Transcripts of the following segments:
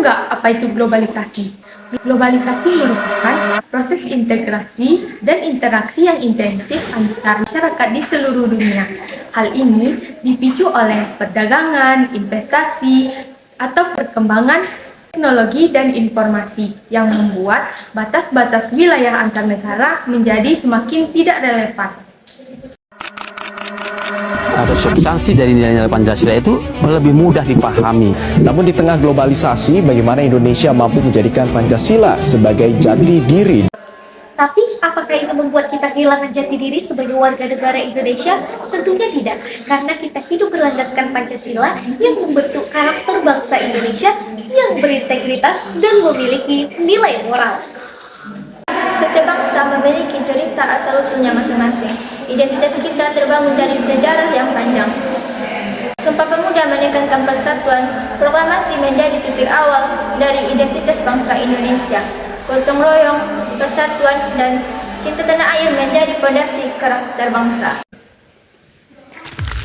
nggak apa itu globalisasi? Globalisasi merupakan proses integrasi dan interaksi yang intensif antara masyarakat di seluruh dunia. Hal ini dipicu oleh perdagangan, investasi, atau perkembangan teknologi dan informasi yang membuat batas-batas wilayah antar negara menjadi semakin tidak relevan. Atau substansi dari nilai-nilai Pancasila itu lebih mudah dipahami. Namun di tengah globalisasi, bagaimana Indonesia mampu menjadikan Pancasila sebagai jati diri? Tapi apakah itu membuat kita kehilangan jati diri sebagai warga negara Indonesia? Tentunya tidak, karena kita hidup berlandaskan Pancasila yang membentuk karakter bangsa Indonesia yang berintegritas dan memiliki nilai moral. Setiap bangsa memiliki cerita asal-usulnya masing-masing. Identitas kita terbangun dari sejarah yang panjang. Sumpah Pemuda menekankan persatuan, proklamasi menjadi titik awal dari identitas bangsa Indonesia. Gotong royong, persatuan, dan cinta tanah air menjadi fondasi karakter bangsa.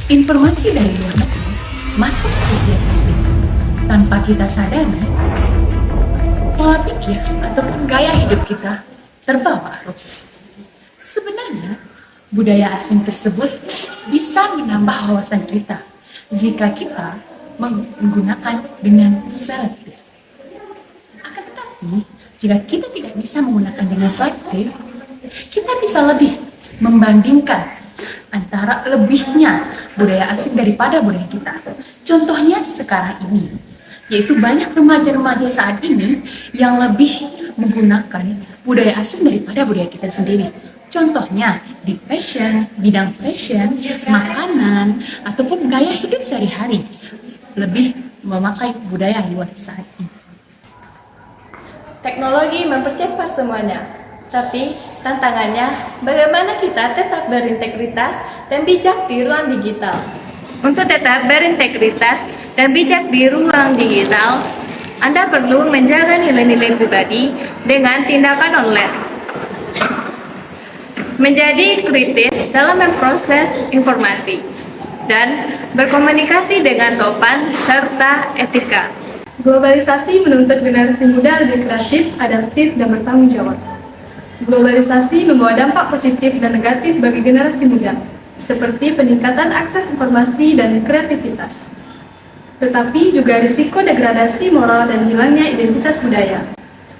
Informasi dari luar negeri masuk setiap hari. Tanpa kita sadari, pola pikir ataupun gaya hidup kita terbawa arus. Sebenarnya, budaya asing tersebut bisa menambah wawasan kita jika kita menggunakan dengan selektif. Akan tetapi, jika kita tidak bisa menggunakan dengan selektif, kita bisa lebih membandingkan antara lebihnya budaya asing daripada budaya kita. Contohnya sekarang ini, yaitu banyak remaja-remaja saat ini yang lebih menggunakan budaya asing daripada budaya kita sendiri. Contohnya di fashion, bidang fashion, makanan, ataupun gaya hidup sehari-hari, lebih memakai budaya luar saat ini. Teknologi mempercepat semuanya, tapi tantangannya bagaimana kita tetap berintegritas dan bijak di ruang digital. Untuk tetap berintegritas dan bijak di ruang digital, Anda perlu menjaga nilai-nilai pribadi dengan tindakan online. Menjadi kritis dalam memproses informasi dan berkomunikasi dengan sopan serta etika. Globalisasi menuntut generasi muda lebih kreatif, adaptif, dan bertanggung jawab. Globalisasi membawa dampak positif dan negatif bagi generasi muda, seperti peningkatan akses informasi dan kreativitas. Tetapi juga risiko degradasi moral dan hilangnya identitas budaya.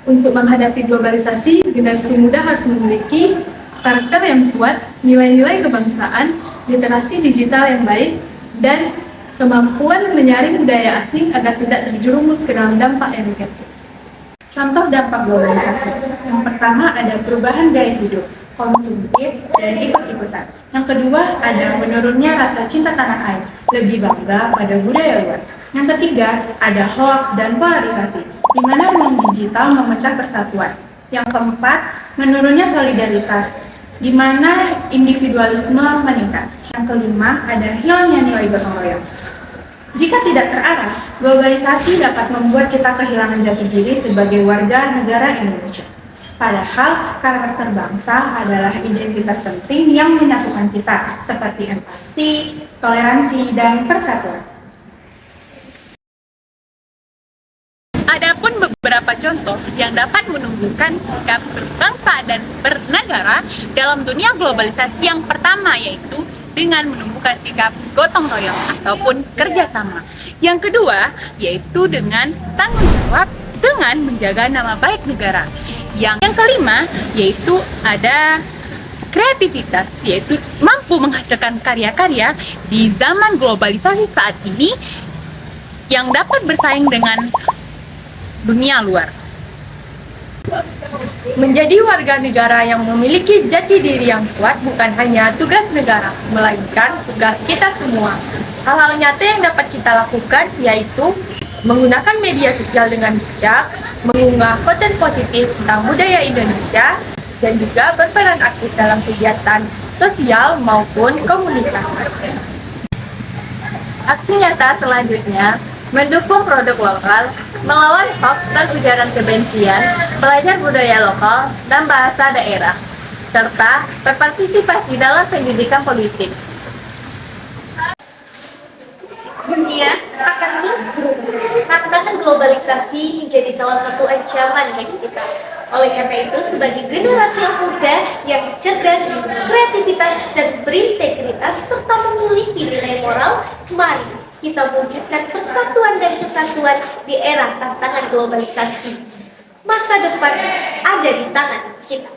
Untuk menghadapi globalisasi, generasi muda harus memiliki karakter yang kuat, nilai-nilai kebangsaan, literasi digital yang baik, dan kemampuan menyaring budaya asing agar tidak terjerumus ke dalam dampak yang negatif. Contoh dampak globalisasi. Yang pertama ada perubahan gaya hidup, konsumtif, dan ikut-ikutan. Yang kedua ada menurunnya rasa cinta tanah air, lebih bangga pada budaya luar. Yang ketiga ada hoax dan polarisasi, di mana ruang digital memecah persatuan. Yang keempat, menurunnya solidaritas, di mana individualisme meningkat. Yang kelima, ada hilangnya nilai gotong royong. Jika tidak terarah, globalisasi dapat membuat kita kehilangan jati diri sebagai warga negara Indonesia. Padahal, karakter bangsa adalah identitas penting yang menyatukan kita, seperti empati, toleransi, dan persatuan. Adapun beberapa contoh yang dapat menumbuhkan sikap berbangsa dan bernegara dalam dunia globalisasi yang pertama yaitu dengan menumbuhkan sikap gotong royong ataupun kerjasama. Yang kedua yaitu dengan tanggung jawab dengan menjaga nama baik negara. Yang kelima yaitu ada kreativitas, yaitu mampu menghasilkan karya-karya di zaman globalisasi saat ini yang dapat bersaing dengan dunia luar. Menjadi warga negara yang memiliki jati diri yang kuat bukan hanya tugas negara, melainkan tugas kita semua. Hal-hal nyata yang dapat kita lakukan yaitu menggunakan media sosial dengan bijak, mengunggah konten positif tentang budaya Indonesia, dan juga berperan aktif dalam kegiatan sosial maupun komunitas. Aksi nyata selanjutnya mendukung produk lokal, melawan hoax dan ujaran kebencian, belajar budaya lokal dan bahasa daerah, serta berpartisipasi dalam pendidikan politik. Dunia akan terus berubah, tantangan globalisasi menjadi salah satu ancaman bagi kita. Oleh karena itu, sebagai generasi yang muda, yang cerdas, kreativitas, dan berintegritas, serta memiliki nilai moral, mari kita wujudkan persatuan dan kesatuan di era tantangan globalisasi. Masa depan ada di tangan kita.